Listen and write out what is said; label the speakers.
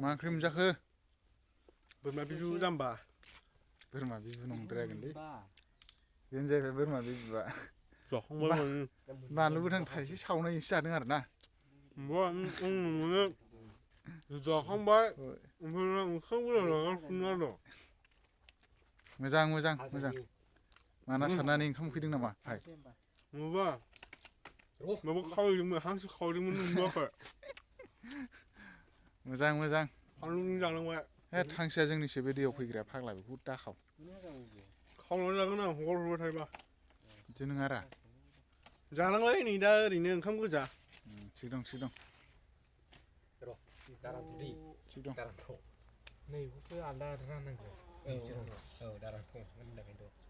Speaker 1: मा ओंख्रि मोनजाखो
Speaker 2: बोरमा बिबु जाम्बा
Speaker 1: बोरमा बिबु नंद्रायागोनलै बेनो जाहैबाय बोरमा बिबुआ
Speaker 2: जाखांबाय माने
Speaker 1: बानलु गोथां थाइसे सावनायसो जादों आरो ना
Speaker 2: जाखांबाय ओमफ्राय ओंखाम गोजां जागासिनो आरो
Speaker 1: मोजां माना सारनानै ओंखाम उखैदों नामा भाइ
Speaker 2: माबा खावैदोंमोन हांसो खावैदोंमोन नुवाखै
Speaker 1: मोजां
Speaker 2: फानलुजों जालांबाय
Speaker 1: हे हांसोआ जोंनिसो बे दैयाव फैग्राया फाग्ला बेखौ दाखाव
Speaker 2: खावनानै जागोन आं हगार हरबाय थायोबा
Speaker 1: बिदि नङारा
Speaker 2: जानांलाय नै दा ओरैनो ओंखाम गोजा
Speaker 1: थिग दं
Speaker 3: र' दारांथ' दै
Speaker 1: थिग दं
Speaker 3: दारांथ' नै बेखौसो आलदा राननांगौ औ दारांथ' होनदों बेनोथ'